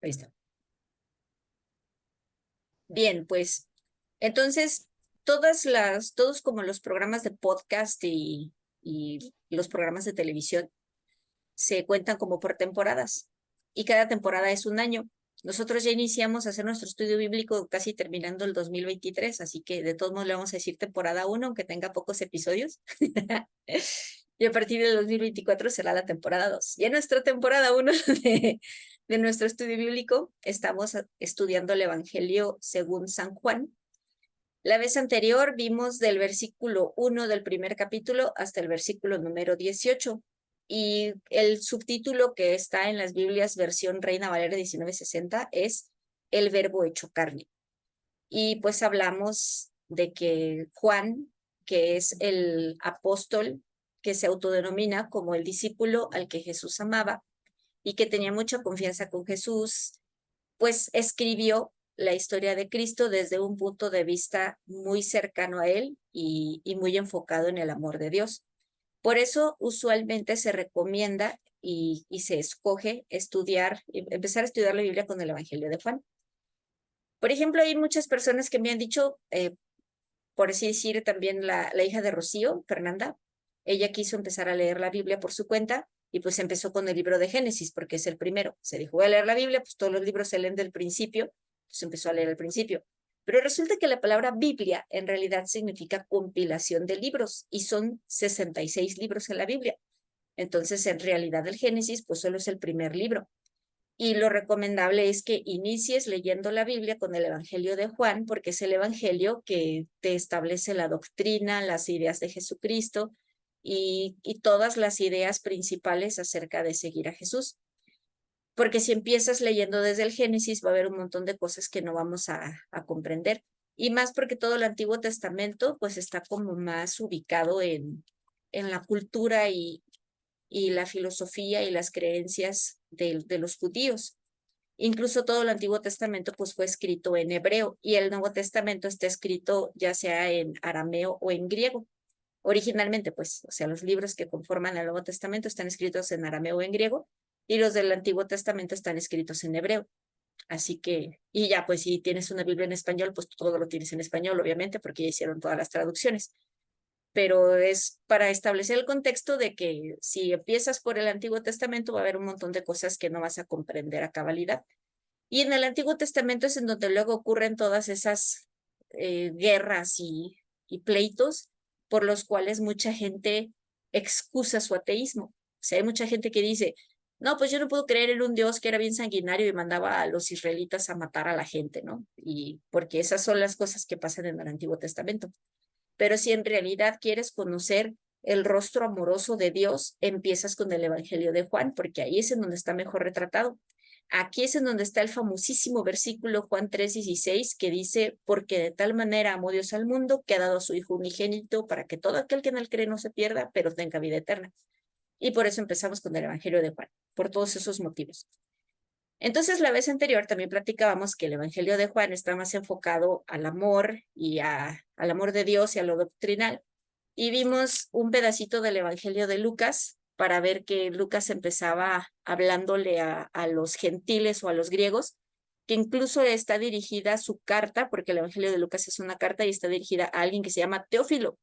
Ahí está. Bien, pues entonces todos como los programas de podcast y los programas de televisión se cuentan como por temporadas y cada temporada es un año. Nosotros ya iniciamos a hacer nuestro estudio bíblico casi terminando el 2023, así que de todos modos le vamos a decir temporada 1, aunque tenga pocos episodios. Y a partir del 2024 será la temporada 2. Y en nuestra temporada 1 de nuestro estudio bíblico estamos estudiando el Evangelio según San Juan. La vez anterior vimos del versículo 1 del primer capítulo hasta el versículo número 18. Y el subtítulo que está en las Biblias versión Reina Valera 1960 es El Verbo hecho carne. Y pues hablamos de que Juan, que es el apóstol que se autodenomina como el discípulo al que Jesús amaba y que tenía mucha confianza con Jesús, pues escribió la historia de Cristo desde un punto de vista muy cercano a él y muy enfocado en el amor de Dios. Por eso usualmente se recomienda y se escoge empezar a estudiar la Biblia con el Evangelio de Juan. Por ejemplo, hay muchas personas que me han dicho, por así decir, también la hija de Rocío, Fernanda, ella quiso empezar a leer la Biblia por su cuenta y pues empezó con el libro de Génesis porque es el primero. Se dijo, voy a leer la Biblia, pues todos los libros se leen del principio, pues empezó a leer el principio. Pero resulta que la palabra Biblia en realidad significa compilación de libros y son 66 libros en la Biblia. Entonces, en realidad el Génesis pues solo es el primer libro. Y lo recomendable es que inicies leyendo la Biblia con el Evangelio de Juan, porque es el Evangelio que te establece la doctrina, las ideas de Jesucristo y todas las ideas principales acerca de seguir a Jesús. Porque si empiezas leyendo desde el Génesis, va a haber un montón de cosas que no vamos a comprender. Y más porque todo el Antiguo Testamento pues está como más ubicado en la cultura y la filosofía y las creencias de los judíos. Incluso todo el Antiguo Testamento pues fue escrito en hebreo y el Nuevo Testamento está escrito ya sea en arameo o en griego. Originalmente, pues, o sea, los libros que conforman el Nuevo Testamento están escritos en arameo o en griego y los del Antiguo Testamento están escritos en hebreo. Así que, y ya, pues si tienes una Biblia en español, pues todo lo tienes en español, obviamente, porque ya hicieron todas las traducciones. Pero es para establecer el contexto de que si empiezas por el Antiguo Testamento va a haber un montón de cosas que no vas a comprender a cabalidad. Y en el Antiguo Testamento es en donde luego ocurren todas esas guerras y pleitos por los cuales mucha gente excusa su ateísmo. O sea, hay mucha gente que dice, no, pues yo no puedo creer en un Dios que era bien sanguinario y mandaba a los israelitas a matar a la gente, ¿no? Y porque esas son las cosas que pasan en el Antiguo Testamento. Pero si en realidad quieres conocer el rostro amoroso de Dios, empiezas con el Evangelio de Juan, porque ahí es en donde está mejor retratado. Aquí es en donde está el famosísimo versículo Juan 3:16 que dice, porque de tal manera amó Dios al mundo que ha dado a su Hijo unigénito para que todo aquel que en él cree no se pierda, pero tenga vida eterna. Y por eso empezamos con el Evangelio de Juan, por todos esos motivos. Entonces, la vez anterior también platicábamos que el Evangelio de Juan está más enfocado al amor y al amor de Dios y a lo doctrinal. Y vimos un pedacito del Evangelio de Lucas para ver que Lucas empezaba hablándole a los gentiles o a los griegos, que incluso está dirigida su carta, porque el Evangelio de Lucas es una carta y está dirigida a alguien que se llama Teófilo.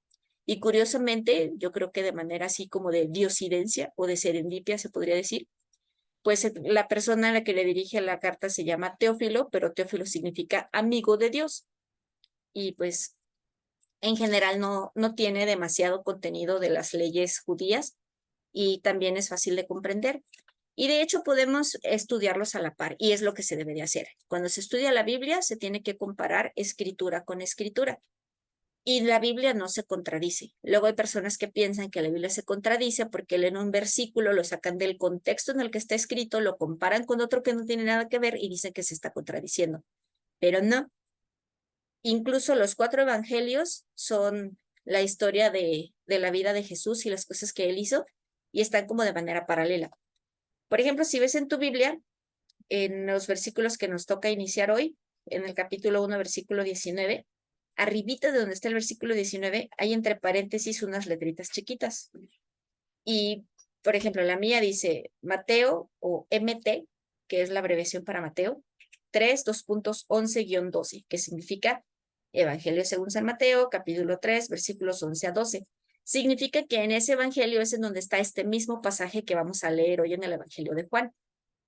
Y curiosamente, yo creo que de manera así como de diosidencia o de serendipia se podría decir, pues la persona a la que le dirige la carta se llama Teófilo, pero Teófilo significa amigo de Dios. Y pues en general no tiene demasiado contenido de las leyes judías y también es fácil de comprender. Y de hecho podemos estudiarlos a la par y es lo que se debe de hacer. Cuando se estudia la Biblia se tiene que comparar escritura con escritura. Y la Biblia no se contradice. Luego hay personas que piensan que la Biblia se contradice porque leen un versículo, lo sacan del contexto en el que está escrito, lo comparan con otro que no tiene nada que ver y dicen que se está contradiciendo. Pero no. Incluso los 4 evangelios son la historia de la vida de Jesús y las cosas que él hizo y están como de manera paralela. Por ejemplo, si ves en tu Biblia, en los versículos que nos toca iniciar hoy, en el capítulo 1, versículo 19, arribita de donde está el versículo 19, hay entre paréntesis unas letritas chiquitas. Y, por ejemplo, la mía dice Mateo o MT, que es la abreviación para Mateo, 3:11-12, que significa Evangelio según San Mateo, capítulo 3, versículos 11 a 12. Significa que en ese evangelio es en donde está este mismo pasaje que vamos a leer hoy en el Evangelio de Juan.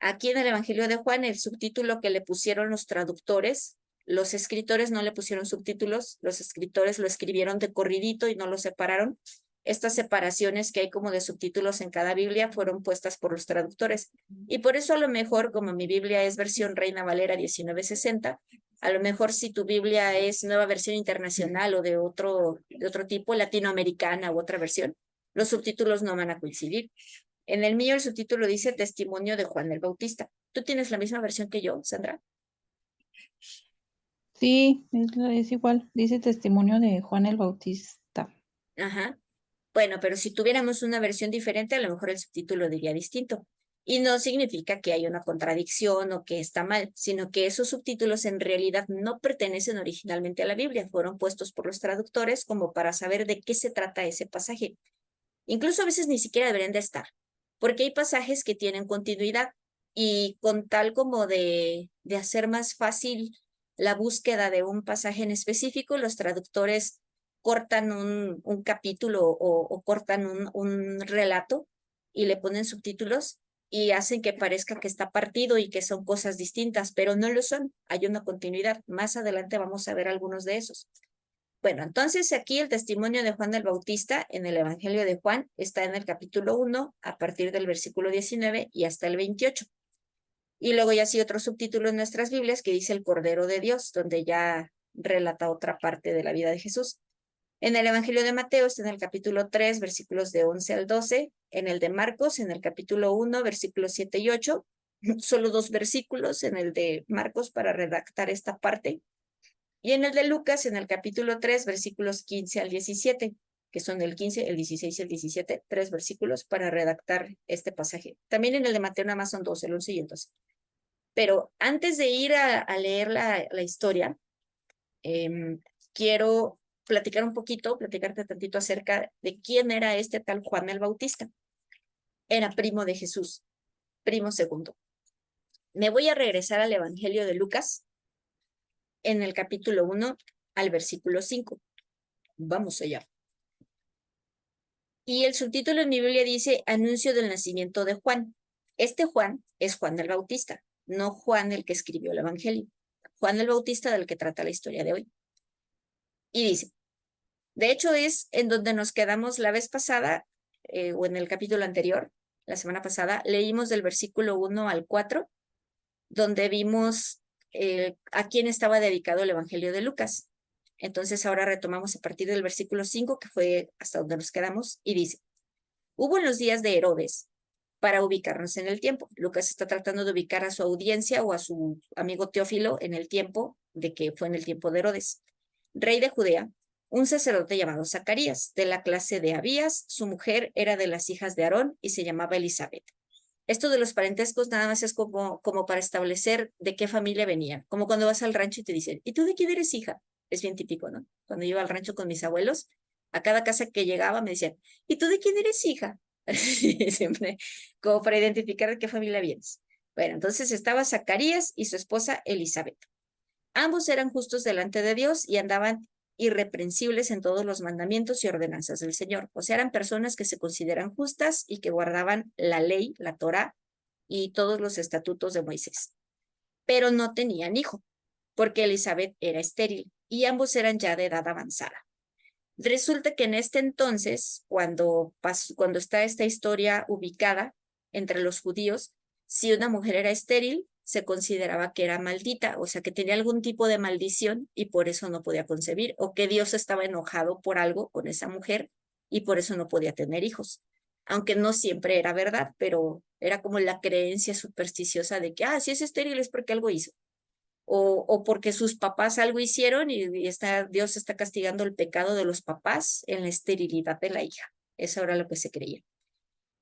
Aquí en el Evangelio de Juan, el subtítulo que le pusieron los traductores, los escritores no le pusieron subtítulos, los escritores lo escribieron de corridito y no lo separaron. Estas separaciones que hay como de subtítulos en cada Biblia fueron puestas por los traductores. Y por eso a lo mejor, como mi Biblia es versión Reina Valera 1960, a lo mejor si tu Biblia es nueva versión internacional o de otro tipo, latinoamericana u otra versión, los subtítulos no van a coincidir. En el mío el subtítulo dice Testimonio de Juan el Bautista. ¿Tú tienes la misma versión que yo, Sandra? Sí, es igual, dice testimonio de Juan el Bautista. Ajá. Bueno, pero si tuviéramos una versión diferente, a lo mejor el subtítulo diría distinto. Y no significa que haya una contradicción o que está mal, sino que esos subtítulos en realidad no pertenecen originalmente a la Biblia, fueron puestos por los traductores como para saber de qué se trata ese pasaje. Incluso a veces ni siquiera deberían de estar, porque hay pasajes que tienen continuidad y con tal como de hacer más fácil la búsqueda de un pasaje en específico, los traductores cortan un capítulo o cortan un relato y le ponen subtítulos y hacen que parezca que está partido y que son cosas distintas, pero no lo son, hay una continuidad. Más adelante vamos a ver algunos de esos. Bueno, entonces aquí el testimonio de Juan el Bautista en el Evangelio de Juan está en el capítulo 1, a partir del versículo 19 y hasta el 28. Y luego ya sí otro subtítulo en nuestras Biblias que dice el Cordero de Dios, donde ya relata otra parte de la vida de Jesús. En el Evangelio de Mateo está en el capítulo 3, versículos de 11 al 12. En el de Marcos, en el capítulo 1, versículos 7 y 8. Solo 2 versículos en el de Marcos para redactar esta parte. Y en el de Lucas, en el capítulo 3, versículos 15 al 17, que son el 15, el 16 y el 17, 3 versículos para redactar este pasaje. También en el de Mateo nada más son 2, el 11 y el 12. Pero antes de ir a leer la historia, quiero platicarte tantito acerca de quién era este tal Juan el Bautista. Era primo de Jesús, primo segundo. Me voy a regresar al Evangelio de Lucas, en el capítulo 1 al versículo 5. Vamos allá. Y el subtítulo en mi Biblia dice Anuncio del nacimiento de Juan. Este Juan es Juan el Bautista, no Juan el que escribió el Evangelio. Juan el Bautista del que trata la historia de hoy. Y dice, de hecho es en donde nos quedamos la vez pasada, o en el capítulo anterior, la semana pasada, leímos del versículo 1 al 4, donde vimos a quién estaba dedicado el Evangelio de Lucas. Entonces ahora retomamos a partir del versículo 5, que fue hasta donde nos quedamos, y dice, hubo en los días de Herodes, para ubicarnos en el tiempo. Lucas está tratando de ubicar a su audiencia o a su amigo Teófilo en el tiempo de que fue en el tiempo de Herodes. Rey de Judea, un sacerdote llamado Zacarías, de la clase de Abías, su mujer era de las hijas de Aarón y se llamaba Elizabeth. Esto de los parentescos nada más es como para establecer de qué familia venía, como cuando vas al rancho y te dicen, ¿y tú de quién eres hija? Es bien típico, ¿no? Cuando iba al rancho con mis abuelos, a cada casa que llegaba me decían, ¿y tú de quién eres hija? Siempre, como para identificar de qué familia vienes. Bueno, entonces estaba Zacarías y su esposa Elizabeth. Ambos eran justos delante de Dios y andaban irreprensibles en todos los mandamientos y ordenanzas del Señor. O sea, eran personas que se consideran justas y que guardaban la ley, la Torá y todos los estatutos de Moisés. Pero no tenían hijo, porque Elizabeth era estéril y ambos eran ya de edad avanzada. Resulta que en este entonces, cuando está esta historia ubicada entre los judíos, si una mujer era estéril, se consideraba que era maldita, o sea, que tenía algún tipo de maldición y por eso no podía concebir, o que Dios estaba enojado por algo con esa mujer y por eso no podía tener hijos. Aunque no siempre era verdad, pero era como la creencia supersticiosa de que, si es estéril es porque algo hizo o porque sus papás algo hicieron y Dios está castigando el pecado de los papás en la esterilidad de la hija. Eso era lo que se creía.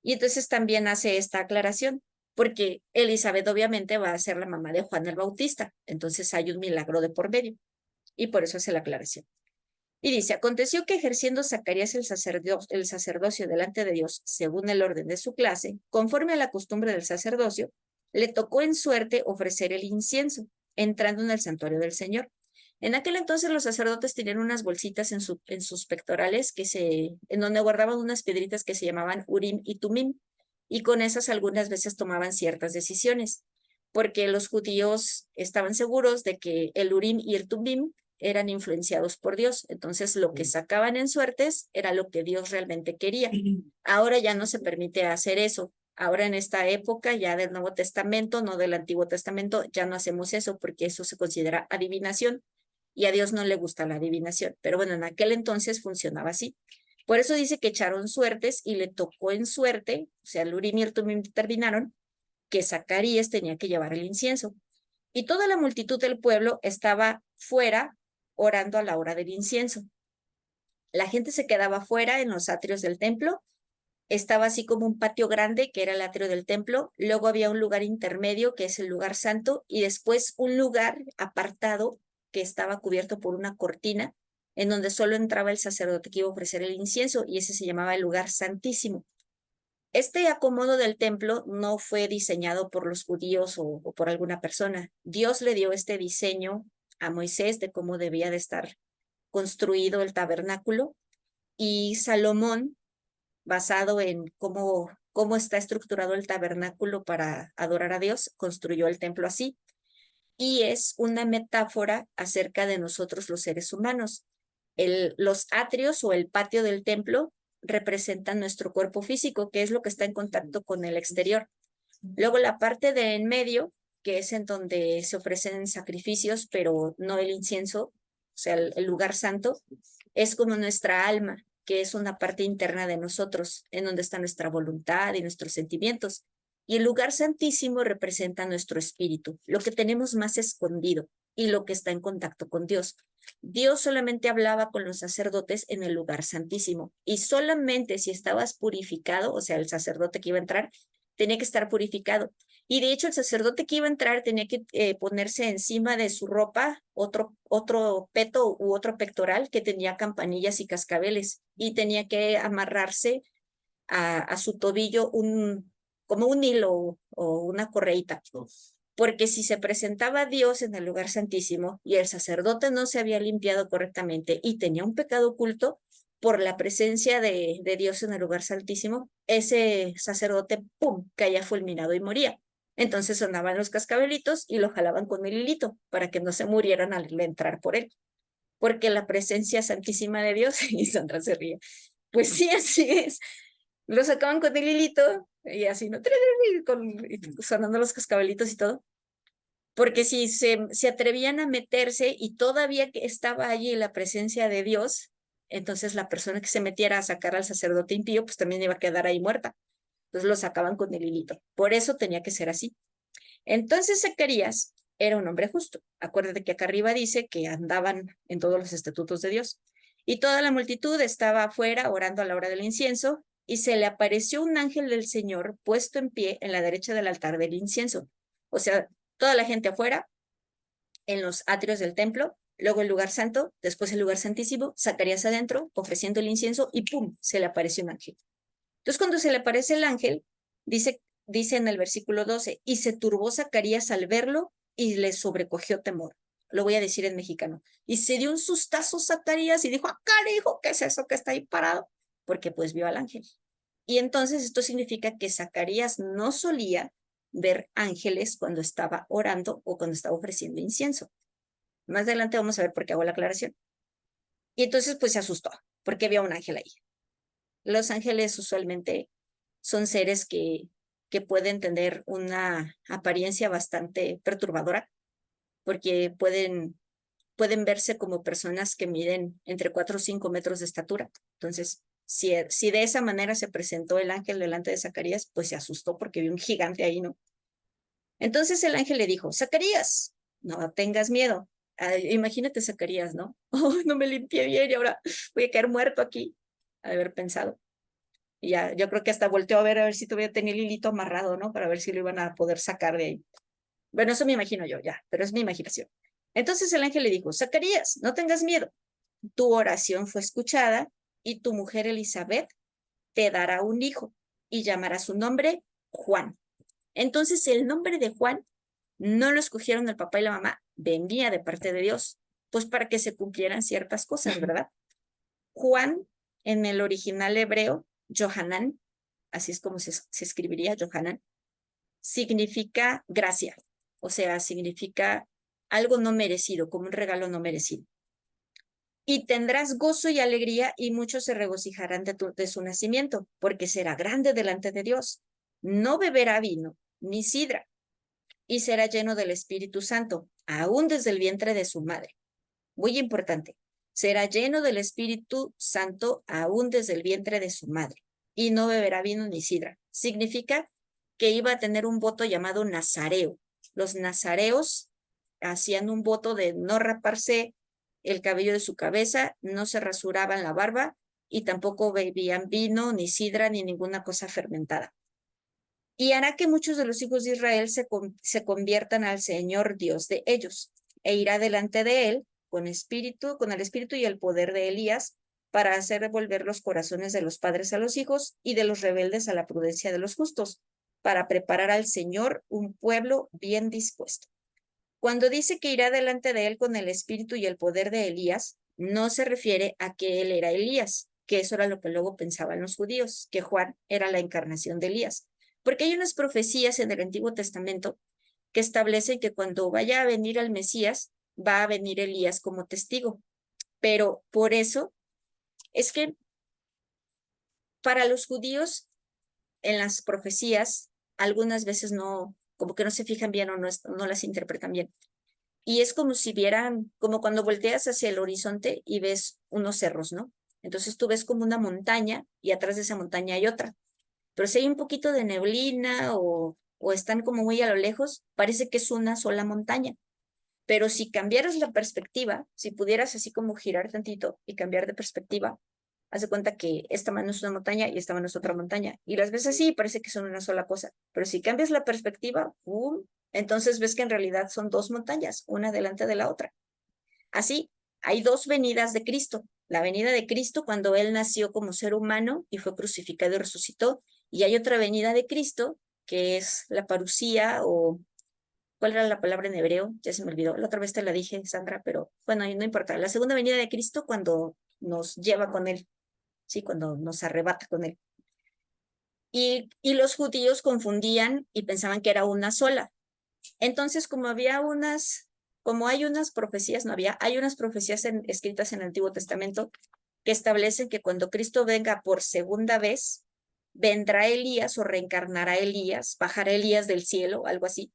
Y entonces también hace esta aclaración, porque Elizabeth obviamente va a ser la mamá de Juan el Bautista, entonces hay un milagro de por medio, y por eso hace la aclaración. Y dice, aconteció que ejerciendo Zacarías el sacerdocio delante de Dios, según el orden de su clase, conforme a la costumbre del sacerdocio, le tocó en suerte ofrecer el incienso, entrando en el santuario del Señor. En aquel entonces los sacerdotes tenían unas bolsitas en sus pectorales en donde guardaban unas piedritas que se llamaban Urim y Tumim, y con esas algunas veces tomaban ciertas decisiones, porque los judíos estaban seguros de que el Urim y el Tumim eran influenciados por Dios. Entonces lo que sacaban en suertes era lo que Dios realmente quería. Ahora ya no se permite hacer eso. Ahora en esta época ya del Nuevo Testamento, no del Antiguo Testamento, ya no hacemos eso porque eso se considera adivinación y a Dios no le gusta la adivinación. Pero bueno, en aquel entonces funcionaba así. Por eso dice que echaron suertes y le tocó en suerte, o sea, el Urim y el Tumim determinaron que Zacarías tenía que llevar el incienso. Y toda la multitud del pueblo estaba fuera orando a la hora del incienso. La gente se quedaba fuera en los atrios del templo. Estaba así como un patio grande, que era el atrio del templo. Luego había un lugar intermedio, que es el lugar santo, y después un lugar apartado que estaba cubierto por una cortina, en donde solo entraba el sacerdote que iba a ofrecer el incienso, y ese se llamaba el lugar santísimo. Este acomodo del templo no fue diseñado por los judíos o por alguna persona. Dios le dio este diseño a Moisés de cómo debía de estar construido el tabernáculo, y Salomón, basado en cómo está estructurado el tabernáculo para adorar a Dios, construyó el templo así. Y es una metáfora acerca de nosotros los seres humanos. Los atrios o el patio del templo representan nuestro cuerpo físico, que es lo que está en contacto con el exterior. Luego la parte de en medio, que es en donde se ofrecen sacrificios, pero no el incienso, o sea, el lugar santo, es como nuestra alma, que es una parte interna de nosotros, en donde está nuestra voluntad y nuestros sentimientos. Y el lugar santísimo representa nuestro espíritu, lo que tenemos más escondido y lo que está en contacto con Dios. Dios solamente hablaba con los sacerdotes en el lugar santísimo, y solamente si estabas purificado, o sea, el sacerdote que iba a entrar, tenía que estar purificado. Y de hecho el sacerdote que iba a entrar tenía que ponerse encima de su ropa otro peto u otro pectoral que tenía campanillas y cascabeles, y tenía que amarrarse a su tobillo como un hilo o una correíta. Porque si se presentaba Dios en el lugar santísimo y el sacerdote no se había limpiado correctamente y tenía un pecado oculto, por la presencia de Dios en el lugar santísimo, ese sacerdote, ¡pum!, caía fulminado y moría. Entonces sonaban los cascabelitos y lo jalaban con el hilito para que no se murieran al entrar por él. Porque la presencia santísima de Dios, y Sandra se ríe, pues sí, así es. Lo sacaban con el hilito y así, ¿no? Sonando los cascabelitos y todo. Porque si se atrevían a meterse y todavía que estaba allí la presencia de Dios, entonces la persona que se metiera a sacar al sacerdote impío, pues también iba a quedar ahí muerta. Entonces lo sacaban con el hilito. Por eso tenía que ser así. Entonces Zacarías era un hombre justo. Acuérdate que acá arriba dice que andaban en todos los estatutos de Dios. Y toda la multitud estaba afuera orando a la hora del incienso, y se le apareció un ángel del Señor puesto en pie en la derecha del altar del incienso. O sea, toda la gente afuera, en los atrios del templo, luego el lugar santo, después el lugar santísimo, Zacarías adentro, ofreciendo el incienso, y ¡pum!, se le apareció un ángel. Entonces, cuando se le aparece el ángel, dice en el versículo 12, y se turbó Zacarías al verlo y le sobrecogió temor. Lo voy a decir en mexicano. Y se dio un sustazo Zacarías y dijo, ¡ah, carajo! ¿Qué es eso que está ahí parado? Porque pues vio al ángel. Y entonces esto significa que Zacarías no solía ver ángeles cuando estaba orando o cuando estaba ofreciendo incienso. Más adelante vamos a ver por qué hago la aclaración. Y entonces pues se asustó porque vio un ángel ahí. Los ángeles usualmente son seres que pueden tener una apariencia bastante perturbadora, porque pueden verse como personas que miden entre 4 o 5 metros de estatura. Entonces, si de esa manera se presentó el ángel delante de Zacarías, pues se asustó porque vio un gigante ahí, ¿no? Entonces el ángel le dijo, Zacarías, no tengas miedo. Imagínate Zacarías, ¿no? Oh, no me limpié bien y ahora voy a caer muerto aquí, a haber pensado. Y ya, yo creo que hasta volteó a ver si todavía tenía el hilito amarrado, ¿no? Para ver si lo iban a poder sacar de ahí. Bueno, eso me imagino yo, ya, pero es mi imaginación. Entonces el ángel le dijo, Zacarías, no tengas miedo. Tu oración fue escuchada y tu mujer Elizabeth te dará un hijo y llamará su nombre Juan. Entonces el nombre de Juan no lo escogieron el papá y la mamá, venía de parte de Dios, pues para que se cumplieran ciertas cosas, ¿verdad? Juan, en el original hebreo, Johanan, así es como se escribiría Johanan, significa gracia, o sea, significa algo no merecido, como un regalo no merecido. Y tendrás gozo y alegría, y muchos se regocijarán de su nacimiento, porque será grande delante de Dios. No beberá vino ni sidra, y será lleno del Espíritu Santo, aún desde el vientre de su madre. Muy importante, será lleno del Espíritu Santo aún desde el vientre de su madre, y no beberá vino ni sidra. Significa que iba a tener un voto llamado nazareo. Los nazareos hacían un voto de no raparse el cabello de su cabeza, no se rasuraban la barba y tampoco bebían vino, ni sidra, ni ninguna cosa fermentada. Y hará que muchos de los hijos de Israel se conviertan al Señor Dios de ellos, e irá delante de él con el espíritu y el poder de Elías, para hacer volver los corazones de los padres a los hijos y de los rebeldes a la prudencia de los justos, para preparar al Señor un pueblo bien dispuesto. Cuando dice que irá delante de él con el espíritu y el poder de Elías, no se refiere a que él era Elías, que eso era lo que luego pensaban los judíos, que Juan era la encarnación de Elías. Porque hay unas profecías en el Antiguo Testamento que establecen que cuando vaya a venir el Mesías, va a venir Elías como testigo. Pero por eso es que para los judíos, en las profecías, algunas veces no, como que no se fijan bien o no las interpretan bien. Y es como si vieran, como cuando volteas hacia el horizonte y ves unos cerros, ¿no? Entonces tú ves como una montaña y atrás de esa montaña hay otra. Pero si hay un poquito de neblina o están como muy a lo lejos, parece que es una sola montaña. Pero si cambiaras la perspectiva, si pudieras así como girar tantito y cambiar de perspectiva, haz de cuenta que esta mano es una montaña y esta mano es otra montaña. Y las ves así y parece que son una sola cosa. Pero si cambias la perspectiva, entonces ves que en realidad son dos montañas, una delante de la otra. Así, hay dos venidas de Cristo. La venida de Cristo cuando Él nació como ser humano y fue crucificado y resucitó. Y hay otra venida de Cristo, que es la parusía, o ¿cuál era la palabra en hebreo? Ya se me olvidó. La otra vez te la dije, Sandra, pero bueno, no importa. La segunda venida de Cristo cuando nos lleva con Él, sí, cuando nos arrebata con Él. Y los judíos confundían y pensaban que era una sola. Entonces, como hay unas profecías, hay unas profecías escritas en el Antiguo Testamento que establecen que cuando Cristo venga por segunda vez, vendrá Elías o reencarnará Elías, bajará Elías del cielo, algo así.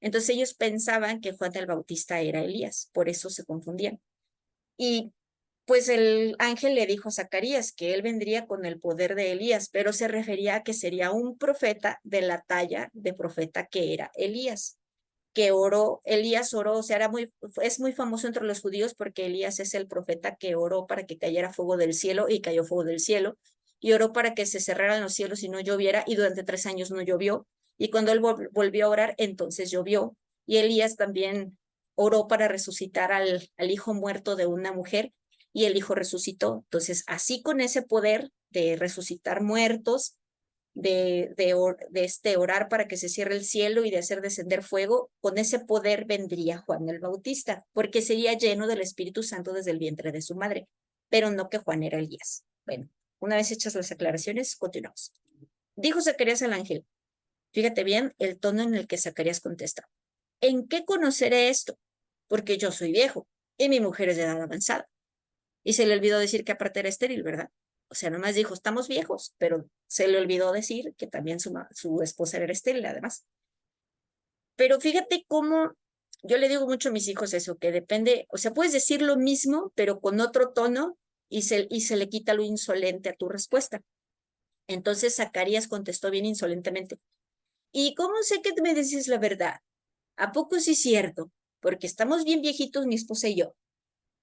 Entonces ellos pensaban que Juan el Bautista era Elías, por eso se confundían. Y pues el ángel le dijo a Zacarías que él vendría con el poder de Elías, pero se refería a que sería un profeta de la talla de profeta que era Elías, que oró, Elías oró, o sea, es muy famoso entre los judíos porque Elías es el profeta que oró para que cayera fuego del cielo y cayó fuego del cielo, y oró para que se cerraran los cielos y no lloviera, y durante 3 años no llovió, y cuando él volvió a orar, entonces llovió, y Elías también oró para resucitar al hijo muerto de una mujer, y el hijo resucitó. Entonces, así con ese poder de resucitar muertos, de orar para que se cierre el cielo y de hacer descender fuego, con ese poder vendría Juan el Bautista, porque sería lleno del Espíritu Santo desde el vientre de su madre, pero no que Juan era Elías. Bueno, una vez hechas las aclaraciones, continuamos. Dijo Zacarías al ángel, fíjate bien el tono en el que Zacarías contesta, ¿en qué conoceré esto? Porque yo soy viejo y mi mujer es de edad avanzada. Y se le olvidó decir que aparte era estéril, ¿verdad? O sea, nomás dijo, estamos viejos, pero se le olvidó decir que también su esposa era estéril, además. Pero fíjate cómo yo le digo mucho a mis hijos eso, que depende, o sea, puedes decir lo mismo, pero con otro tono y se le quita lo insolente a tu respuesta. Entonces Zacarías contestó bien insolentemente, ¿y cómo sé que me dices la verdad? ¿A poco sí es cierto? Porque estamos bien viejitos, mi esposa y yo.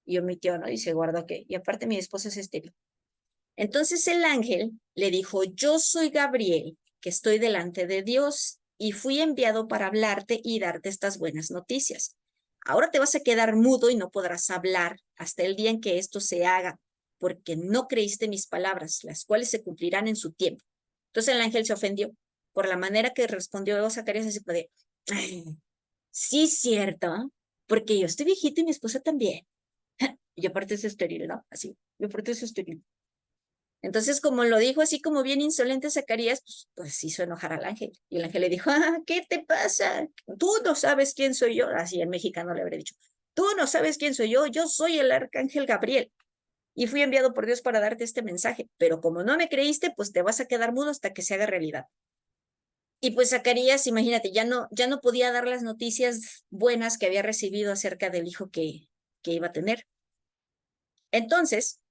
Y omitió, ¿no? Y se guardó que, y aparte mi esposa es estéril. Entonces el ángel le dijo, yo soy Gabriel, que estoy delante de Dios, y fui enviado para hablarte y darte estas buenas noticias. Ahora te vas a quedar mudo y no podrás hablar hasta el día en que esto se haga, porque no creíste mis palabras, las cuales se cumplirán en su tiempo. Entonces el ángel se ofendió por la manera que respondió Zacarías, así como de, "Ay, sí, cierto, porque yo estoy viejito y mi esposa también. Y aparte es estéril, ¿no? Así, y aparte es estéril. Entonces, como lo dijo así como bien insolente Zacarías, pues hizo enojar al ángel. Y el ángel le dijo, ¿qué te pasa? Tú no sabes quién soy yo. Así en mexicano le habría dicho, tú no sabes quién soy yo soy el arcángel Gabriel. Y fui enviado por Dios para darte este mensaje. Pero como no me creíste, pues te vas a quedar mudo hasta que se haga realidad. Y pues Zacarías, imagínate, ya no podía dar las noticias buenas que había recibido acerca del hijo que iba a tener. Entonces,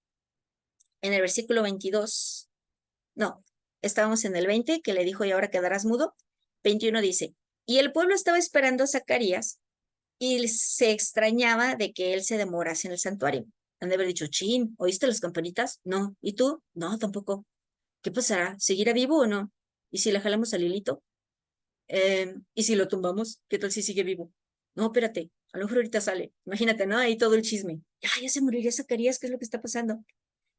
en el versículo 22, no, estábamos en el 20, que le dijo, y ahora quedarás mudo. 21 dice, y el pueblo estaba esperando a Zacarías y se extrañaba de que él se demorase en el santuario. Han de haber dicho, chin, ¿oíste las campanitas? No. ¿Y tú? No, tampoco. ¿Qué pasará? ¿Seguirá vivo o no? ¿Y si le jalamos al hilito? ¿Y si lo tumbamos? ¿Qué tal si sigue vivo? No, espérate, a lo mejor ahorita sale. Imagínate, ¿no? Ahí todo el chisme. Ya se moriría Zacarías, ¿qué es lo que está pasando?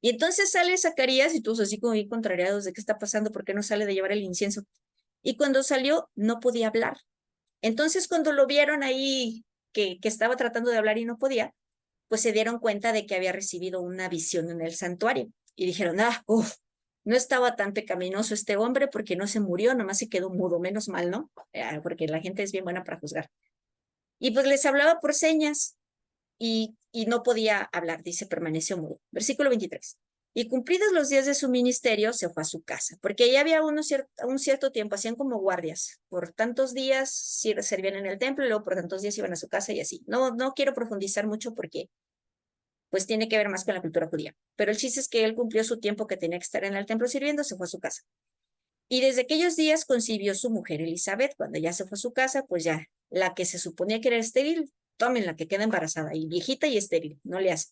Y entonces sale Zacarías y todos así como bien contrariados de qué está pasando, por qué no sale de llevar el incienso. Y cuando salió, no podía hablar. Entonces, cuando lo vieron ahí que estaba tratando de hablar y no podía, pues se dieron cuenta de que había recibido una visión en el santuario. Y dijeron, no estaba tan pecaminoso este hombre porque no se murió, nomás se quedó mudo, menos mal, ¿no? Porque la gente es bien buena para juzgar. Y pues les hablaba por señas y no podía hablar, dice, permaneció mudo. Versículo 23. Y cumplidos los días de su ministerio, se fue a su casa, porque ya había un cierto tiempo, hacían como guardias. Por tantos días servían en el templo y luego por tantos días iban a su casa y así. No quiero profundizar mucho porque pues tiene que ver más con la cultura judía. Pero el chiste es que él cumplió su tiempo que tenía que estar en el templo sirviendo, se fue a su casa. Y desde aquellos días concibió su mujer Elizabeth. Cuando ya se fue a su casa, pues ya la que se suponía que era estéril, tomen la que queda embarazada y viejita y estéril, no le hace.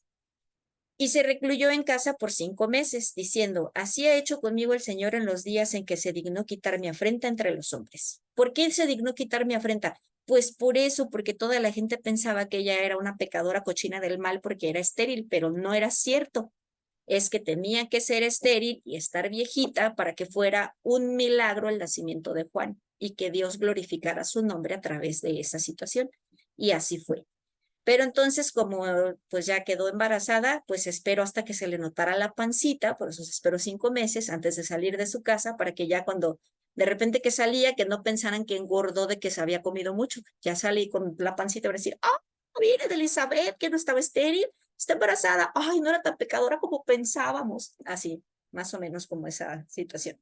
Y se recluyó en casa por 5 meses, diciendo, así ha hecho conmigo el Señor en los días en que se dignó quitar mi afrenta entre los hombres. ¿Por qué se dignó quitar mi afrenta? Pues por eso, porque toda la gente pensaba que ella era una pecadora cochina del mal porque era estéril, pero no era cierto. Es que tenía que ser estéril y estar viejita para que fuera un milagro el nacimiento de Juan y que Dios glorificara su nombre a través de esa situación. Y así fue. Pero entonces, como pues ya quedó embarazada, pues espero hasta que se le notara la pancita, por eso espero 5 meses antes de salir de su casa, para que ya cuando de repente que salía, que no pensaran que engordó de que se había comido mucho. Ya salí con la pancita para decir, viene de Elizabeth, que no estaba estéril, está embarazada, ay, no era tan pecadora como pensábamos. Así, más o menos como esa situación.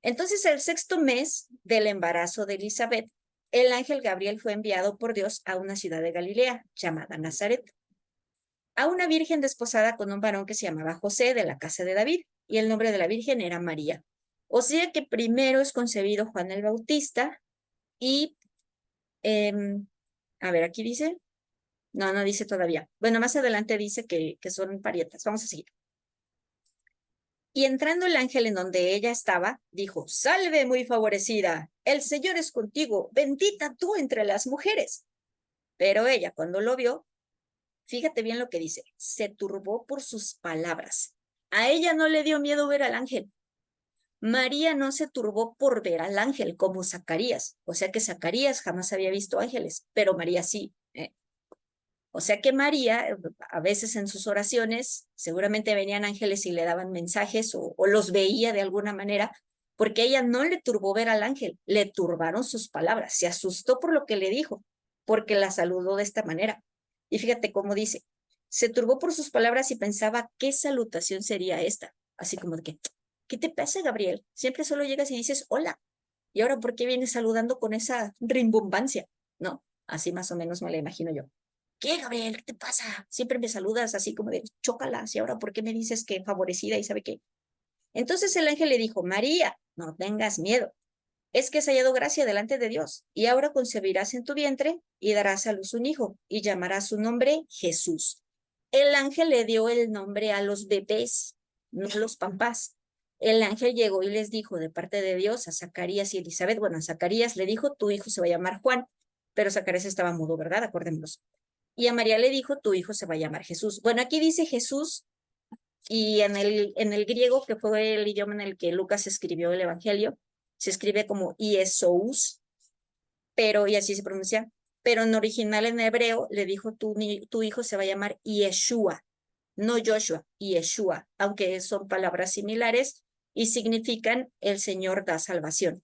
Entonces, el 6º mes del embarazo de Elizabeth, el ángel Gabriel fue enviado por Dios a una ciudad de Galilea llamada Nazaret, a una virgen desposada con un varón que se llamaba José de la casa de David, y el nombre de la virgen era María. O sea que primero es concebido Juan el Bautista y, a ver, aquí dice, no dice todavía. Bueno, más adelante dice que son parientas. Vamos a seguir. Y entrando el ángel en donde ella estaba, dijo, salve muy favorecida, el Señor es contigo, bendita tú entre las mujeres. Pero ella, cuando lo vio, fíjate bien lo que dice, se turbó por sus palabras. A ella no le dio miedo ver al ángel. María no se turbó por ver al ángel como Zacarías. O sea que Zacarías jamás había visto ángeles, pero María sí. O sea que María, a veces en sus oraciones, seguramente venían ángeles y le daban mensajes o los veía de alguna manera, porque ella no le turbó ver al ángel, le turbaron sus palabras, se asustó por lo que le dijo, porque la saludó de esta manera. Y fíjate cómo dice, se turbó por sus palabras y pensaba, ¿qué salutación sería esta? Así como de que, ¿qué te pasa, Gabriel? Siempre solo llegas y dices, hola. ¿Y ahora por qué vienes saludando con esa rimbombancia? ¿No? Así más o menos me la imagino yo. ¿Qué, Gabriel? ¿Qué te pasa? Siempre me saludas así como de chócalas y ahora ¿por qué me dices que favorecida y sabe qué? Entonces el ángel le dijo, María, no tengas miedo. Es que has hallado gracia delante de Dios y ahora concebirás en tu vientre y darás a luz un hijo y llamarás su nombre Jesús. El ángel le dio el nombre a los bebés, no a los papás. El ángel llegó y les dijo de parte de Dios a Zacarías y Elizabeth, bueno, a Zacarías le dijo, tu hijo se va a llamar Juan, pero Zacarías estaba mudo, ¿verdad? Acordémonos. Y a María le dijo, tu hijo se va a llamar Jesús. Bueno, aquí dice Jesús y en el griego, que fue el idioma en el que Lucas escribió el Evangelio, se escribe como Iesous, pero, y así se pronuncia, pero en original en hebreo le dijo, tu hijo se va a llamar Yeshua, no Joshua, Yeshua, aunque son palabras similares y significan el Señor da salvación,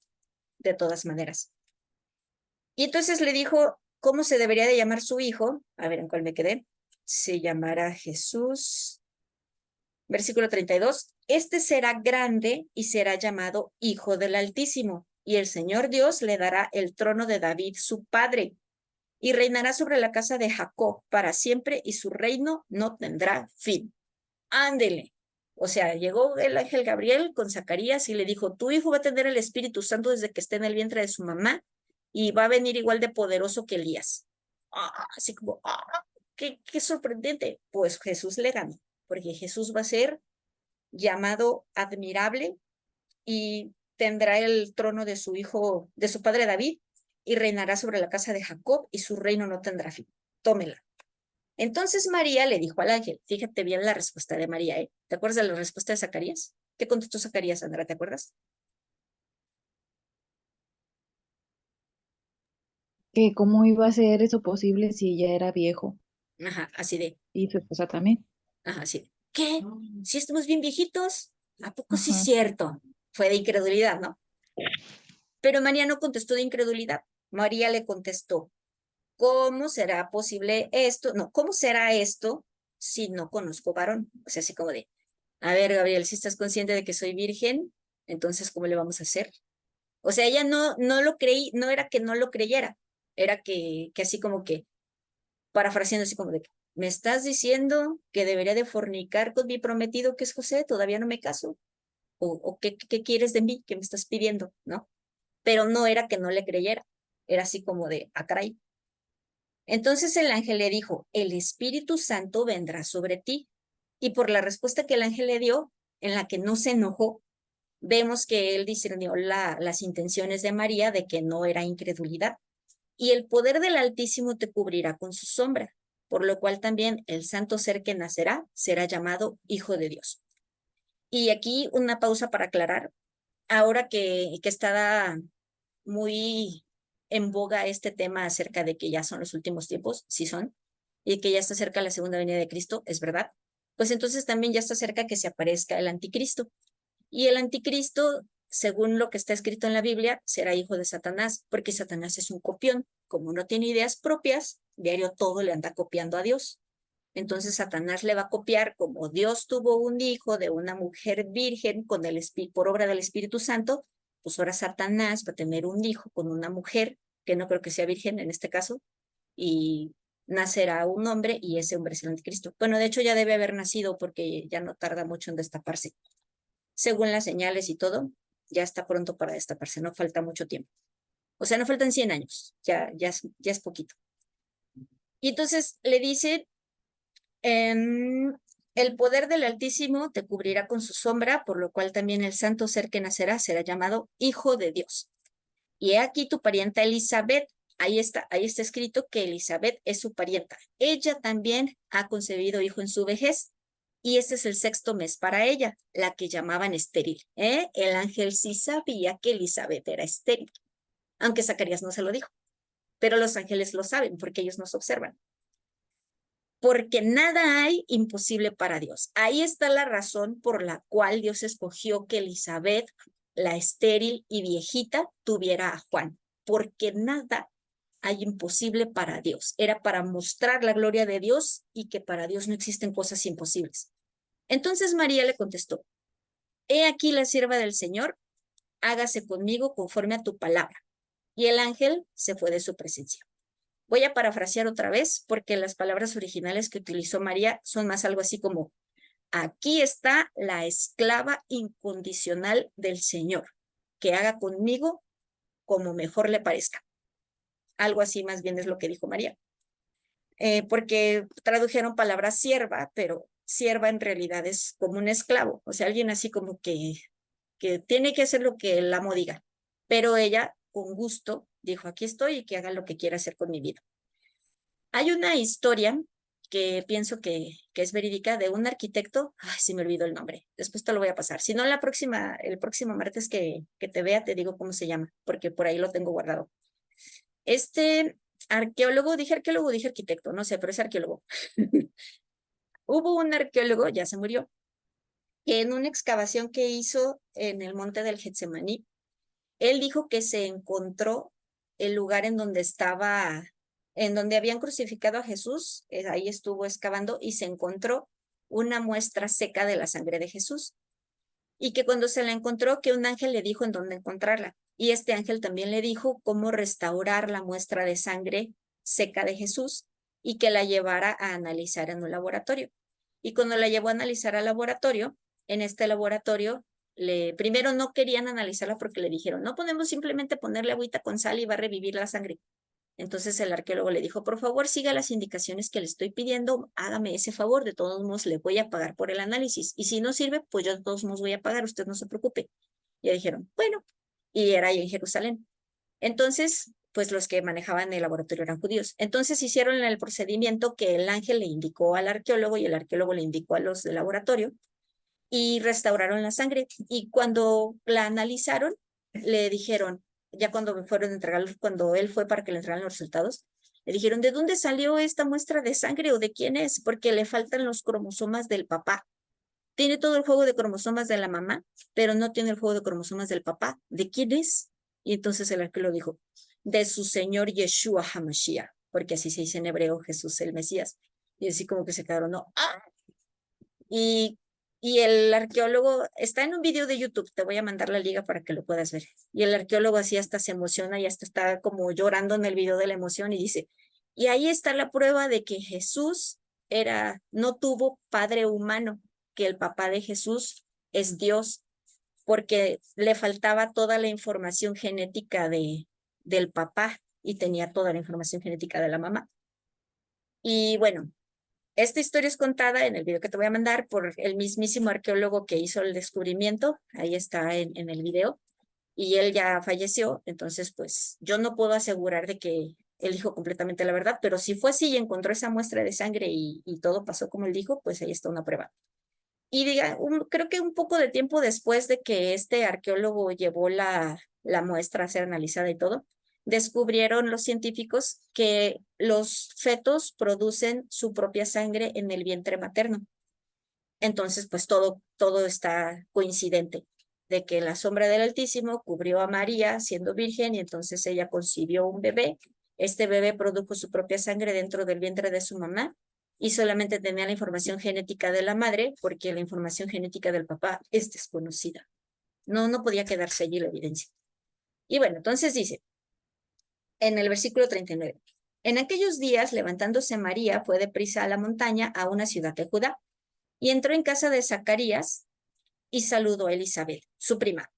de todas maneras. Y entonces le dijo cómo se debería de llamar su hijo, a ver en cuál me quedé, se llamará Jesús. Versículo 32, este será grande y será llamado Hijo del Altísimo, y el Señor Dios le dará el trono de David, su padre, y reinará sobre la casa de Jacob para siempre, y su reino no tendrá fin. Ándele. O sea, llegó el ángel Gabriel con Zacarías y le dijo, tu hijo va a tener el Espíritu Santo desde que esté en el vientre de su mamá, y va a venir igual de poderoso que Elías. Así como, qué sorprendente. Pues Jesús le ganó, porque Jesús va a ser llamado admirable y tendrá el trono de su hijo, de su padre David, y reinará sobre la casa de Jacob, y su reino no tendrá fin. Tómela. Entonces María le dijo al ángel, fíjate bien la respuesta de María, ¿eh? ¿Te acuerdas de la respuesta de Zacarías? ¿Qué contestó Zacarías, Sandra? ¿Te acuerdas? Que cómo iba a ser eso posible si ya era viejo Ajá, así de, y su esposa también. ajá, así de, ¿qué? ¿Si estamos bien viejitos? ¿A poco sí es Ajá. cierto? Fue de incredulidad, ¿no? Pero María no contestó de incredulidad. María le contestó, ¿cómo será posible esto? No, ¿cómo será esto si no conozco varón? O sea, así como de, a ver, Gabriel, si estás consciente de que soy virgen, entonces, ¿cómo le vamos a hacer? O sea, ella no lo creí, no era que no lo creyera, era que así como que, parafraseando así como de, ¿me estás diciendo que debería de fornicar con mi prometido que es José? Todavía no me caso. ¿O qué quieres de mí? ¿Qué me estás pidiendo? ¿No? Pero no era que no le creyera, era así como de, caray. Entonces el ángel le dijo, el Espíritu Santo vendrá sobre ti. Y por la respuesta que el ángel le dio, en la que no se enojó, vemos que él discernió las intenciones de María de que no era incredulidad. Y el poder del Altísimo te cubrirá con su sombra, por lo cual también el santo ser que nacerá será llamado Hijo de Dios. Y aquí una pausa para aclarar, ahora que está muy en boga este tema acerca de que ya son los últimos tiempos, sí son, y que ya está cerca la segunda venida de Cristo, es verdad, pues entonces también ya está cerca que se aparezca el anticristo. Y el anticristo, según lo que está escrito en la Biblia, será hijo de Satanás, porque Satanás es un copión. Como no tiene ideas propias, diario todo le anda copiando a Dios. Entonces Satanás le va a copiar como Dios tuvo un hijo de una mujer virgen con por obra del Espíritu Santo, pues ahora Satanás va a tener un hijo con una mujer, que no creo que sea virgen en este caso, y nacerá un hombre y ese hombre es el anticristo. Bueno, de hecho ya debe haber nacido porque ya no tarda mucho en destaparse. Según las señales y todo, ya está pronto para destaparse, no falta mucho tiempo. O sea, no faltan 100 años, ya es poquito. Y entonces le dice, el poder del Altísimo te cubrirá con su sombra, por lo cual también el santo ser que nacerá será llamado Hijo de Dios. Y he aquí tu parienta Elizabeth, ahí está escrito que Elizabeth es su parienta. Ella también ha concebido hijo en su vejez, y este es el sexto mes para ella, la que llamaban estéril. El ángel sí sabía que Elizabeth era estéril, aunque Zacarías no se lo dijo, pero los ángeles lo saben porque ellos nos observan. Porque nada hay imposible para Dios. Ahí está la razón por la cual Dios escogió que Elizabeth, la estéril y viejita, tuviera a Juan, porque nada hay imposible para Dios. Era para mostrar la gloria de Dios y que para Dios no existen cosas imposibles. Entonces María le contestó, he aquí la sierva del Señor, hágase conmigo conforme a tu palabra. Y el ángel se fue de su presencia. Voy a parafrasear otra vez porque las palabras originales que utilizó María son más algo así como, aquí está la esclava incondicional del Señor, que haga conmigo como mejor le parezca. Algo así más bien es lo que dijo María. Porque tradujeron palabra sierva, pero sierva en realidad es como un esclavo, o sea, alguien así como que tiene que hacer lo que el amo diga. Pero ella, con gusto, dijo, aquí estoy y que haga lo que quiera hacer con mi vida. Hay una historia que pienso que es verídica, de un arquitecto. Ay, sí me olvidó el nombre. Después te lo voy a pasar. Si no, el próximo martes que te vea, te digo cómo se llama, porque por ahí lo tengo guardado. Este arqueólogo, dije arquitecto, no sé, pero es arqueólogo. Hubo un arqueólogo, ya se murió, que en una excavación que hizo en el monte del Getsemaní, él dijo que se encontró el lugar en donde habían crucificado a Jesús, ahí estuvo excavando y se encontró una muestra seca de la sangre de Jesús. Y que cuando se la encontró, que un ángel le dijo en dónde encontrarla. Y este ángel también le dijo cómo restaurar la muestra de sangre seca de Jesús y que la llevara a analizar en un laboratorio. Y cuando la llevó a analizar al laboratorio, en este laboratorio, primero no querían analizarla porque le dijeron, no podemos simplemente ponerle agüita con sal y va a revivir la sangre. Entonces el arqueólogo le dijo, por favor, siga las indicaciones que le estoy pidiendo, hágame ese favor, de todos modos le voy a pagar por el análisis. Y si no sirve, pues yo de todos modos voy a pagar, usted no se preocupe. Y ya dijeron, bueno, y era ahí en Jerusalén. Entonces, pues los que manejaban el laboratorio eran judíos. Entonces hicieron el procedimiento que el ángel le indicó al arqueólogo y el arqueólogo le indicó a los del laboratorio y restauraron la sangre. Y cuando la analizaron, le dijeron, ya cuando fueron a entregar, cuando él fue para que le entregaran los resultados, le dijeron, ¿de dónde salió esta muestra de sangre o de quién es? Porque le faltan los cromosomas del papá. Tiene todo el juego de cromosomas de la mamá, pero no tiene el juego de cromosomas del papá. ¿De quién es? Y entonces el arqueólogo dijo, de su señor Yeshua HaMashiach, porque así se dice en hebreo Jesús el Mesías. Y así como que se quedaron, ¿no? ¡Ah! Y, y el arqueólogo está en un video de YouTube, te voy a mandar la liga para que lo puedas ver. Y el arqueólogo así hasta se emociona y hasta está como llorando en el video de la emoción y dice, y ahí está la prueba de que Jesús no tuvo padre humano, que el papá de Jesús es Dios, porque le faltaba toda la información genética del papá y tenía toda la información genética de la mamá. Y bueno, esta historia es contada en el video que te voy a mandar por el mismísimo arqueólogo que hizo el descubrimiento. Ahí está en el video. Y él ya falleció. Entonces, pues yo no puedo asegurar de que él dijo completamente la verdad, pero si fue así y encontró esa muestra de sangre y todo pasó como él dijo, pues ahí está una prueba. Y creo que un poco de tiempo después de que este arqueólogo llevó la muestra a ser analizada y todo, descubrieron los científicos que los fetos producen su propia sangre en el vientre materno. Entonces, pues todo está coincidente, de que la sombra del Altísimo cubrió a María siendo virgen y entonces ella concibió un bebé. Este bebé produjo su propia sangre dentro del vientre de su mamá y solamente tenía la información genética de la madre porque la información genética del papá es desconocida. No podía quedarse allí la evidencia. Y bueno, entonces dice, en el versículo 39, en aquellos días, levantándose María, fue deprisa a la montaña, a una ciudad de Judá, y entró en casa de Zacarías y saludó a Elizabeth, su prima.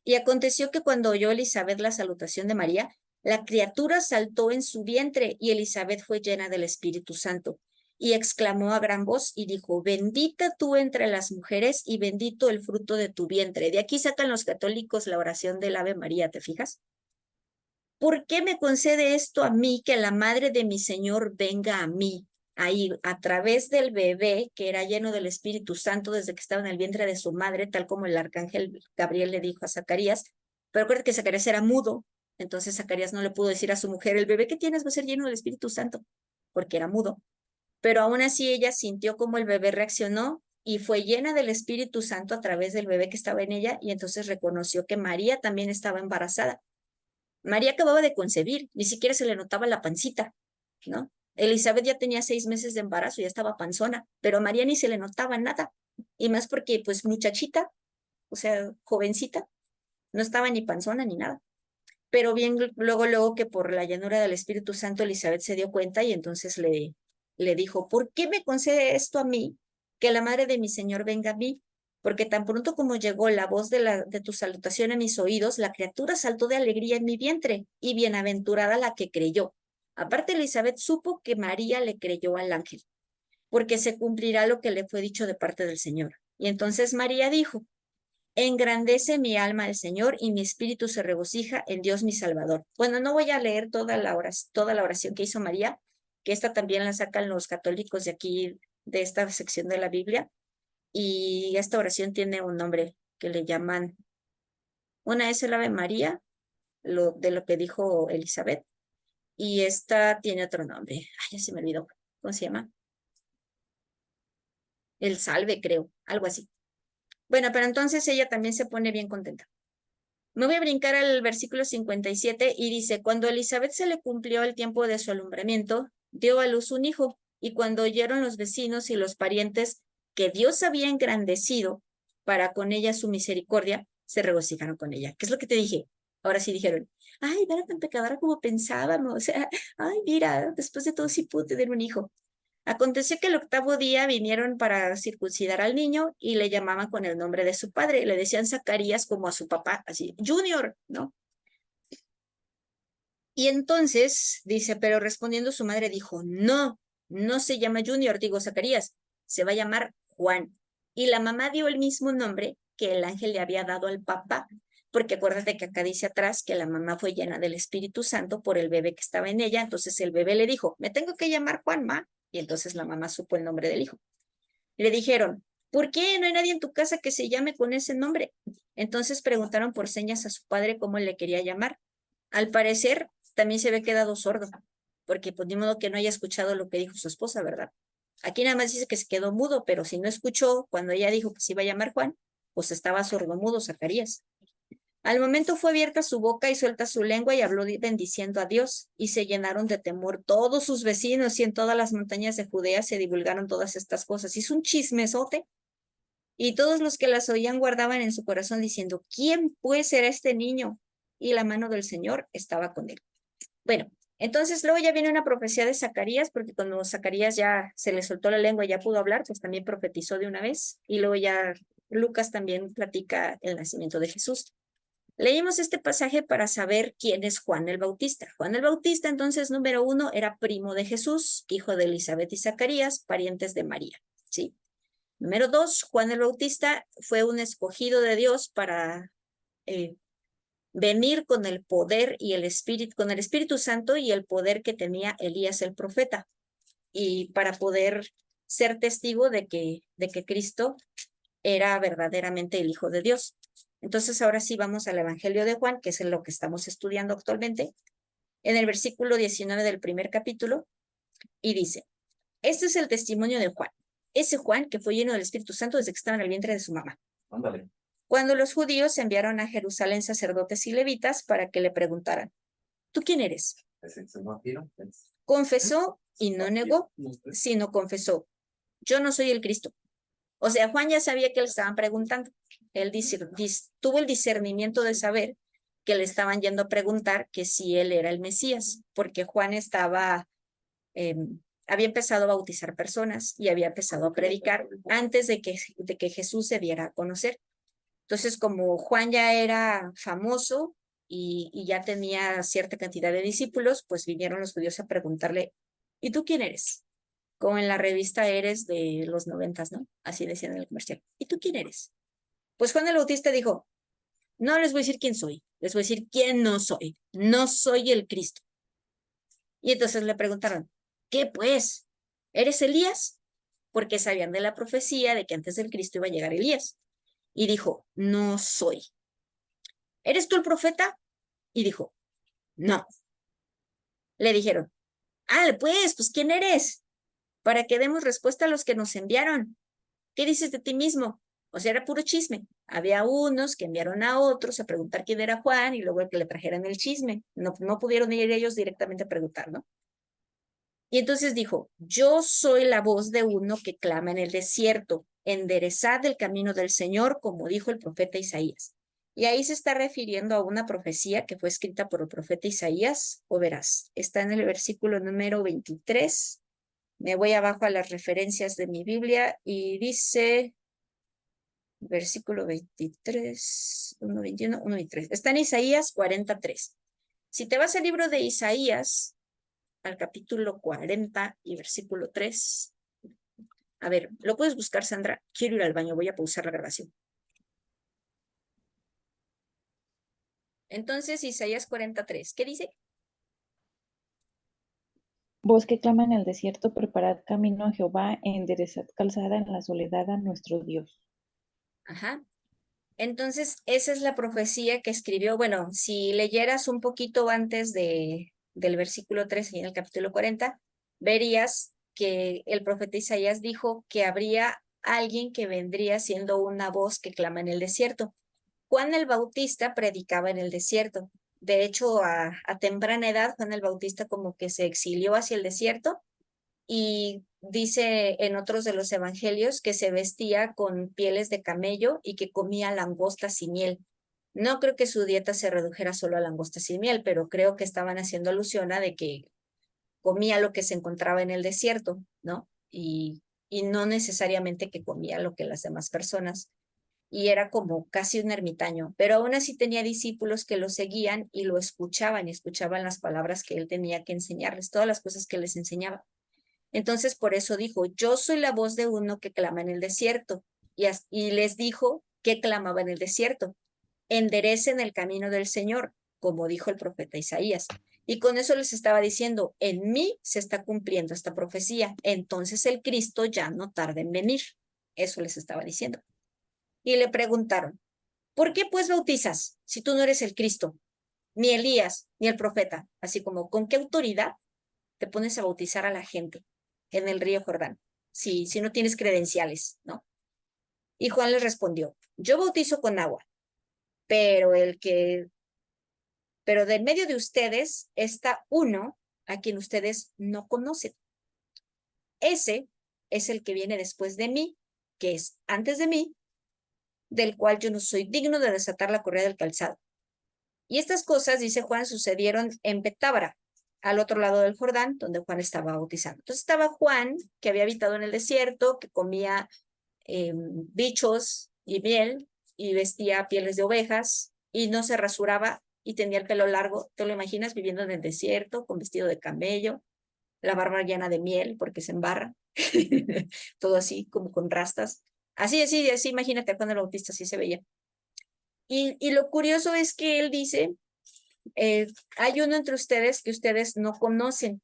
Y aconteció que cuando oyó Elizabeth la salutación de María, la criatura saltó en su vientre y Elizabeth fue llena del Espíritu Santo. Y exclamó a gran voz y dijo, bendita tú entre las mujeres y bendito el fruto de tu vientre. De aquí sacan los católicos la oración del Ave María, ¿te fijas? ¿Por qué me concede esto a mí, que la madre de mi Señor venga a mí? Ahí, a través del bebé que era lleno del Espíritu Santo desde que estaba en el vientre de su madre, tal como el arcángel Gabriel le dijo a Zacarías. Pero acuérdate que Zacarías era mudo, entonces Zacarías no le pudo decir a su mujer, el bebé que tienes va a ser lleno del Espíritu Santo, porque era mudo. Pero aún así ella sintió como el bebé reaccionó y fue llena del Espíritu Santo a través del bebé que estaba en ella y entonces reconoció que María también estaba embarazada. María acababa de concebir, ni siquiera se le notaba la pancita, ¿no? Elizabeth ya tenía 6 meses de embarazo, ya estaba panzona, pero a María ni se le notaba nada. Y más porque, pues, muchachita, o sea, jovencita, no estaba ni panzona ni nada. Pero bien, luego que por la llanura del Espíritu Santo, Elizabeth se dio cuenta y entonces le dijo, ¿por qué me concede esto a mí? Que la madre de mi Señor venga a mí. Porque tan pronto como llegó la voz de tu salutación a mis oídos, la criatura saltó de alegría en mi vientre, y bienaventurada la que creyó. Aparte, Elizabeth supo que María le creyó al ángel, porque se cumplirá lo que le fue dicho de parte del Señor. Y entonces María dijo, engrandece mi alma al Señor y mi espíritu se regocija en Dios mi Salvador. Bueno, no voy a leer toda la oración que hizo María, que esta también la sacan los católicos de aquí, de esta sección de la Biblia, y esta oración tiene un nombre que le llaman, una es el Ave María, de lo que dijo Elizabeth, y esta tiene otro nombre. Ay, ya se me olvidó. ¿Cómo se llama? El Salve, creo, algo así. Bueno, pero entonces ella también se pone bien contenta. Me voy a brincar al versículo 57 y dice, cuando a Elizabeth se le cumplió el tiempo de su alumbramiento, dio a luz un hijo, y cuando oyeron los vecinos y los parientes que Dios había engrandecido para con ella su misericordia, se regocijaron con ella. ¿Qué es lo que te dije? Ahora sí dijeron, ay, no era tan pecadora como pensábamos. O sea, ay, mira, después de todo sí pudo tener un hijo. Aconteció que el octavo día vinieron para circuncidar al niño y le llamaban con el nombre de su padre. Le decían Zacarías como a su papá, así, Junior, ¿no? Y entonces dice, pero respondiendo su madre dijo, no, no se llama Junior, digo Zacarías, se va a llamar Juan. Y la mamá dio el mismo nombre que el ángel le había dado al papá, porque acuérdate que acá dice atrás que la mamá fue llena del Espíritu Santo por el bebé que estaba en ella. Entonces el bebé le dijo, me tengo que llamar Juan, ma. Y entonces la mamá supo el nombre del hijo. Y le dijeron, ¿por qué no hay nadie en tu casa que se llame con ese nombre? Entonces preguntaron por señas a su padre cómo le quería llamar. Al parecer, también se había quedado sordo, porque pues ni modo que no haya escuchado lo que dijo su esposa, ¿verdad? Aquí nada más dice que se quedó mudo, pero si no escuchó cuando ella dijo que se iba a llamar Juan, pues estaba sordomudo Zacarías. Al momento fue abierta su boca y suelta su lengua y habló bendiciendo a Dios, y se llenaron de temor todos sus vecinos, y en todas las montañas de Judea se divulgaron todas estas cosas. Hizo un chismesote, y todos los que las oían guardaban en su corazón diciendo, ¿quién pues será este niño? Y la mano del Señor estaba con él. Bueno, entonces luego ya viene una profecía de Zacarías, porque cuando Zacarías ya se le soltó la lengua y ya pudo hablar, pues también profetizó de una vez, y luego ya Lucas también platica el nacimiento de Jesús. Leímos este pasaje para saber quién es Juan el Bautista. Juan el Bautista, entonces, número 1, era primo de Jesús, hijo de Elizabeth y Zacarías, parientes de María, ¿sí? Número 2, Juan el Bautista fue un escogido de Dios para venir con el poder y el espíritu, con el Espíritu Santo y el poder que tenía Elías el profeta, y para poder ser testigo de que Cristo era verdaderamente el Hijo de Dios. Entonces, ahora sí vamos al Evangelio de Juan, que es en lo que estamos estudiando actualmente, en el versículo 19 del primer capítulo, y dice, este es el testimonio de Juan, ese Juan que fue lleno del Espíritu Santo desde que estaba en el vientre de su mamá. Ándale. Cuando los judíos enviaron a Jerusalén sacerdotes y levitas para que le preguntaran, ¿tú quién eres? Confesó y no negó, sino confesó, yo no soy el Cristo. O sea, Juan ya sabía que le estaban preguntando. Él tuvo el discernimiento de saber que le estaban yendo a preguntar que si él era el Mesías, porque Juan había empezado a bautizar personas y había empezado a predicar antes de que Jesús se diera a conocer. Entonces, como Juan ya era famoso y ya tenía cierta cantidad de discípulos, pues vinieron los judíos a preguntarle, ¿y tú quién eres? Como en la revista Eres de los 90, ¿no? Así decían en el comercial. ¿Y tú quién eres? Pues Juan el Bautista dijo, no les voy a decir quién soy, les voy a decir quién no soy. No soy el Cristo. Y entonces le preguntaron, ¿qué pues? ¿Eres Elías? Porque sabían de la profecía de que antes del Cristo iba a llegar Elías. Y dijo, no soy. ¿Eres tú el profeta? Y dijo, no. Le dijeron, pues, ¿quién eres? Para que demos respuesta a los que nos enviaron. ¿Qué dices de ti mismo? O sea, era puro chisme. Había unos que enviaron a otros a preguntar quién era Juan y luego que le trajeran el chisme. No pudieron ir ellos directamente a preguntar, ¿no? Y entonces dijo, yo soy la voz de uno que clama en el desierto, enderezad el camino del Señor, como dijo el profeta Isaías. Y ahí se está refiriendo a una profecía que fue escrita por el profeta Isaías, o verás, está en el versículo número 23. Me voy abajo a las referencias de mi Biblia y dice, versículo 23, 1, 21, 1 y 3. Está en Isaías 43. Si te vas al libro de Isaías, al capítulo 40 y versículo 3. A ver, ¿lo puedes buscar, Sandra? Quiero ir al baño, voy a pausar la grabación. Entonces, Isaías 43, ¿qué dice? Voz que clama en el desierto, preparad camino a Jehová, enderezad calzada en la soledad a nuestro Dios. Ajá. Entonces, esa es la profecía que escribió. Bueno, si leyeras un poquito antes del versículo 13 y en el capítulo 40, verías que el profeta Isaías dijo que habría alguien que vendría siendo una voz que clama en el desierto. Juan el Bautista predicaba en el desierto. De hecho, a temprana edad, Juan el Bautista como que se exilió hacia el desierto y dice en otros de los evangelios que se vestía con pieles de camello y que comía langostas y miel. No creo que su dieta se redujera solo a langostas y miel, pero creo que estaban haciendo alusión a de que comía lo que se encontraba en el desierto, ¿no? Y no necesariamente que comía lo que las demás personas. Y era como casi un ermitaño, pero aún así tenía discípulos que lo seguían y lo escuchaban y escuchaban las palabras que él tenía que enseñarles, todas las cosas que les enseñaba. Entonces, por eso dijo, yo soy la voz de uno que clama en el desierto. Y les dijo que clamaba en el desierto. Enderecen el camino del Señor, como dijo el profeta Isaías. Y con eso les estaba diciendo, en mí se está cumpliendo esta profecía. Entonces el Cristo ya no tarda en venir. Eso les estaba diciendo. Y le preguntaron, ¿por qué pues bautizas si tú no eres el Cristo, ni Elías, ni el profeta? Así como, ¿con qué autoridad te pones a bautizar a la gente en el río Jordán, si no tienes credenciales, ¿no? Y Juan les respondió, yo bautizo con agua, pero pero de en medio de ustedes está uno a quien ustedes no conocen. Ese es el que viene después de mí, que es antes de mí, del cual yo no soy digno de desatar la correa del calzado. Y estas cosas, dice Juan, sucedieron en Betábara, al otro lado del Jordán, donde Juan estaba bautizando. Entonces estaba Juan, que había habitado en el desierto, que comía bichos y miel, y vestía pieles de ovejas, y no se rasuraba, y tenía el pelo largo. ¿Te lo imaginas viviendo en el desierto, con vestido de camello, la barba llena de miel, porque se embarra, todo así, como con rastas? Así, imagínate a Juan el Bautista, así se veía. Y lo curioso es que él dice, hay uno entre ustedes que ustedes no conocen.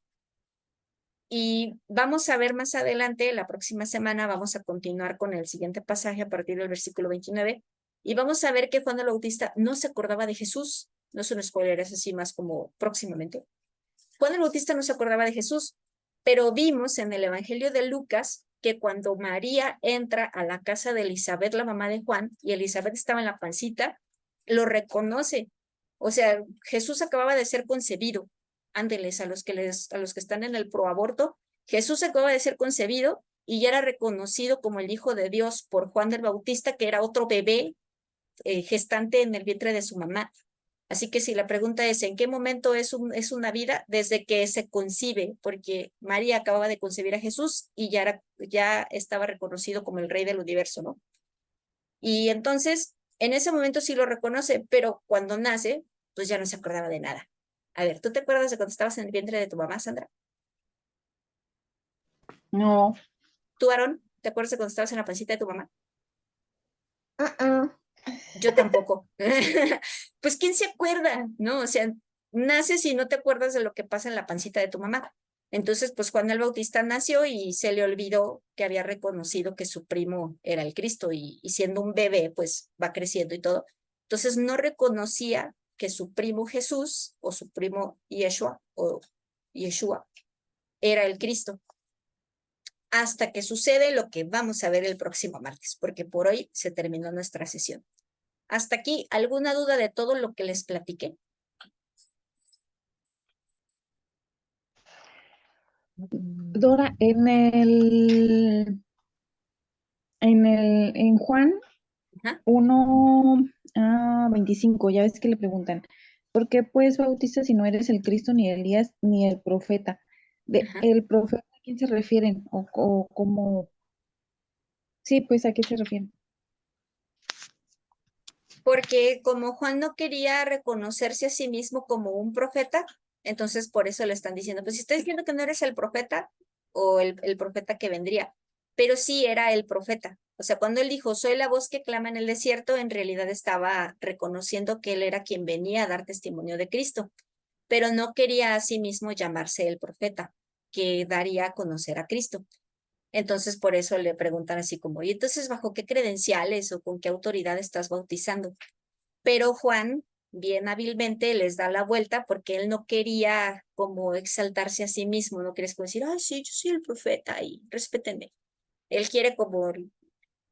Y vamos a ver más adelante, la próxima semana, vamos a continuar con el siguiente pasaje a partir del versículo 29. Y vamos a ver que Juan el Bautista no se acordaba de Jesús. No es un spoiler, es así más como próximamente. Juan el Bautista no se acordaba de Jesús, pero vimos en el Evangelio de Lucas que cuando María entra a la casa de Elizabeth, la mamá de Juan, y Elizabeth estaba en la pancita, lo reconoce. O sea, Jesús acababa de ser concebido. Ándeles a los que están en el proaborto. Jesús acababa de ser concebido y ya era reconocido como el Hijo de Dios por Juan el Bautista, que era otro bebé gestante en el vientre de su mamá. Así que si la pregunta es, ¿en qué momento es una vida? Desde que se concibe, porque María acababa de concebir a Jesús y ya estaba reconocido como el rey del universo, ¿no? Y entonces, en ese momento sí lo reconoce, pero cuando nace, pues ya no se acordaba de nada. A ver, ¿tú te acuerdas de cuando estabas en el vientre de tu mamá, Sandra? No. ¿Tú, Aarón, te acuerdas de cuando estabas en la pancita de tu mamá? Uh-uh. Yo tampoco. Pues, ¿quién se acuerda? ¿No? O sea, naces y no te acuerdas de lo que pasa en la pancita de tu mamá. Entonces, pues Juan el Bautista nació y se le olvidó que había reconocido que su primo era el Cristo y siendo un bebé, pues va creciendo y todo. Entonces, no reconocía que su primo Jesús o su primo Yeshua era el Cristo. Hasta que sucede lo que vamos a ver el próximo martes, porque por hoy se terminó nuestra sesión. Hasta aquí, ¿alguna duda de todo lo que les platiqué? Dora, en Juan Ajá, 1:25, ya ves que le preguntan, ¿por qué pues bautizas si no eres el Cristo, ni Elías, ni el profeta? ajá. ¿El profeta a quién se refieren? ¿O cómo? Sí, pues ¿a qué se refieren? Porque como Juan no quería reconocerse a sí mismo como un profeta, entonces por eso le están diciendo, pues si está diciendo que no eres el profeta o el profeta que vendría, pero sí era el profeta. O sea, cuando él dijo, soy la voz que clama en el desierto, en realidad estaba reconociendo que él era quien venía a dar testimonio de Cristo, pero no quería a sí mismo llamarse el profeta. que daría a conocer a Cristo. Entonces, por eso le preguntan así como, ¿y entonces bajo qué credenciales o con qué autoridad estás bautizando? Pero Juan, bien hábilmente, les da la vuelta porque él no quería como exaltarse a sí mismo, no quería como decir, ah, sí, yo soy el profeta y respétenme. Él quiere como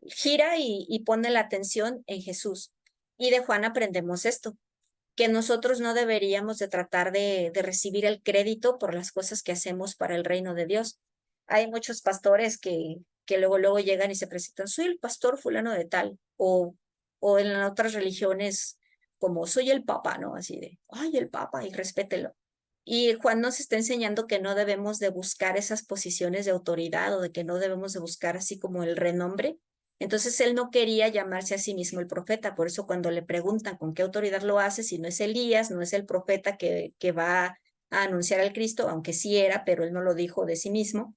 gira y pone la atención en Jesús. Y de Juan aprendemos esto, que nosotros no deberíamos de tratar de recibir el crédito por las cosas que hacemos para el reino de Dios. Hay muchos pastores que luego llegan y se presentan, soy el pastor fulano de tal, o en otras religiones como soy el papa, ¿no? Así de, ay, el papa, y respételo. Y Juan nos está enseñando que no debemos de buscar esas posiciones de autoridad o de que no debemos de buscar así como el renombre. Entonces él no quería llamarse a sí mismo el profeta, por eso cuando le preguntan con qué autoridad lo hace, si no es Elías, no es el profeta que va a anunciar al Cristo, aunque sí era, pero él no lo dijo de sí mismo,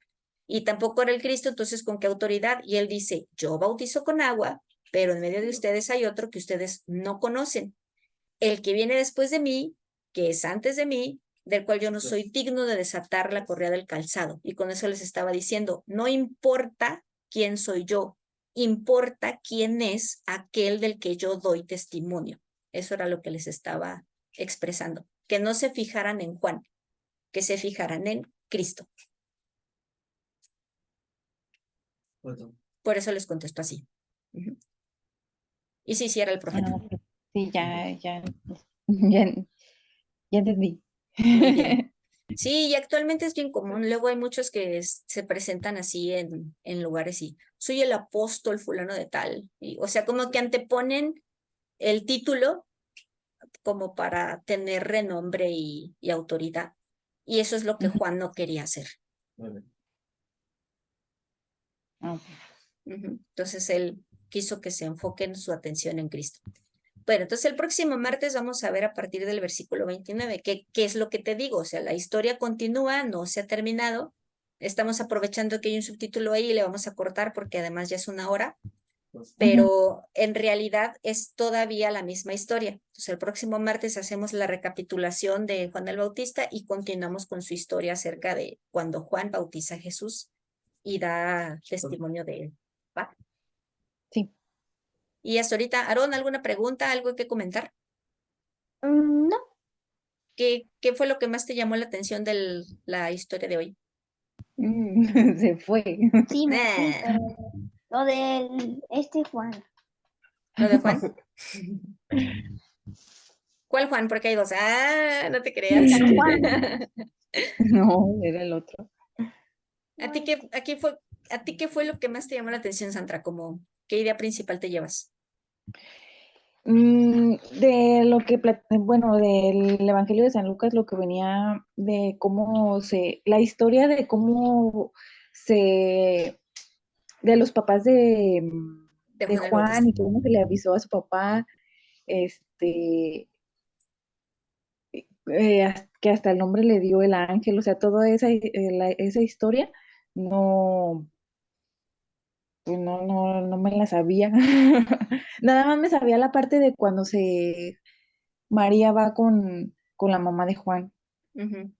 y tampoco era el Cristo, entonces ¿con qué autoridad? Y él dice, yo bautizo con agua, pero en medio de ustedes hay otro que ustedes no conocen, el que viene después de mí, que es antes de mí, del cual yo no soy digno de desatar la correa del calzado. Y con eso les estaba diciendo, no importa quién soy yo, importa quién es aquel del que yo doy testimonio. Eso era lo que les estaba expresando, que no se fijaran en Juan, que se fijaran en Cristo. Por eso les contesto así. Y sí, sí era el profeta. Ok. Sí, ya, ya entendí. Muy bien. Sí, y actualmente es bien común. Luego hay muchos que se presentan así en lugares y soy el apóstol fulano de tal. Y, o sea, como que anteponen el título como para tener renombre y autoridad. Y eso es lo que Ujú. Juan no quería hacer. Ok. Entonces él quiso que se enfoquen su atención en Cristo. Bueno, entonces el próximo martes vamos a ver a partir del versículo 29, qué es lo que te digo, o sea, la historia continúa, no se ha terminado, estamos aprovechando que hay un subtítulo ahí y le vamos a cortar porque además ya es 1 hora, pero en realidad es todavía la misma historia. Entonces el próximo martes hacemos la recapitulación de Juan el Bautista y continuamos con su historia acerca de cuando Juan bautiza a Jesús y da testimonio de él. ¿Va? Sí. Y hasta ahorita, Aarón, ¿alguna pregunta, algo que comentar? No, ¿Qué fue lo que más te llamó la atención de la historia de hoy? Se fue. sí me fui, Nah, pero lo del Juan. ¿lo de Juan? ¿Cuál Juan? Porque hay dos. Ah, no te creas. San Juan. No, era el otro. ¿A ti qué fue lo que más te llamó la atención, Sandra? Como, ¿qué idea principal te llevas? De lo que, bueno, del Evangelio de San Lucas, lo que venía de la historia de cómo se, de los papás De de Juan el Bautista. Juan y cómo se le avisó a su papá, que hasta el nombre le dio el ángel, o sea, toda esa historia, no, pues no me la sabía. Nada más me sabía la parte de cuando María va con la mamá de Juan. Ujú.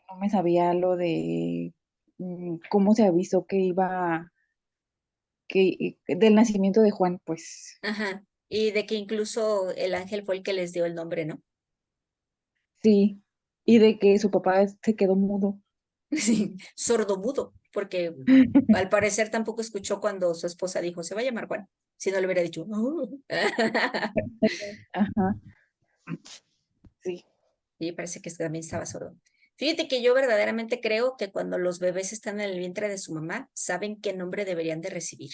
No me sabía lo de cómo se avisó del nacimiento de Juan, pues Ajá. Y de que incluso el ángel fue el que les dio el nombre, ¿no? sí. Y de que su papá se quedó mudo. Sí, sordomudo, porque al parecer tampoco escuchó cuando su esposa dijo, se va a llamar Juan. Si no le hubiera dicho, "Oh". Ajá, sí. Sí, parece que también estaba sordo. Fíjate que yo verdaderamente creo que cuando los bebés están en el vientre de su mamá, saben qué nombre deberían de recibir.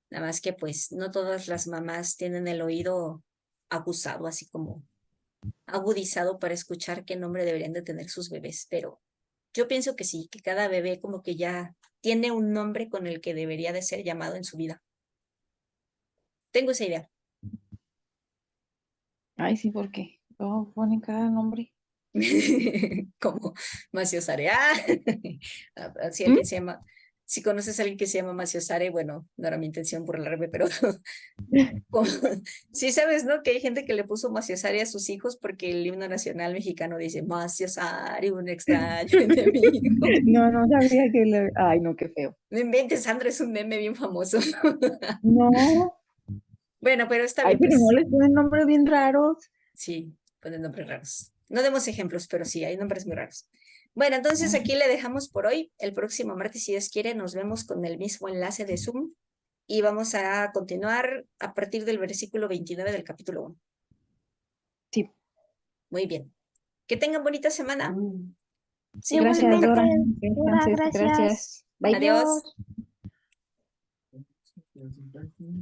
Nada más que pues no todas las mamás tienen el oído aguzado, así como agudizado para escuchar qué nombre deberían de tener sus bebés, pero yo pienso que sí, que cada bebé como que ya tiene un nombre con el que debería de ser llamado en su vida. Tengo esa idea. Ay, sí, porque luego ponen cada nombre. Como Macio Sarea. Así ¿Mm? alguien se llama. Si conoces a alguien que se llama Macio Sare, bueno, no era mi intención burlarme, pero como- sí sabes, ¿no? Que hay gente que le puso Macio Sare a sus hijos porque el himno nacional mexicano dice Macio Sare, un extraño enemigo. No, no sabía que le... Ay, no, qué feo. No inventes, Sandra, es un meme bien famoso. No. Bueno, pero está Ay, bien, pero pues. no les ponen nombres bien raros. Sí, ponen nombres raros. No demos ejemplos, pero sí, hay nombres muy raros. Bueno, entonces aquí le dejamos por hoy. El próximo martes, si Dios quiere, nos vemos con el mismo enlace de Zoom y vamos a continuar a partir del versículo 29 del capítulo 1. Sí. Muy bien. Que tengan bonita semana. Seguimos en Gracias, Igualmente, Dora. contacto. Dora, Gracias. gracias. Bye. Adiós. Adiós.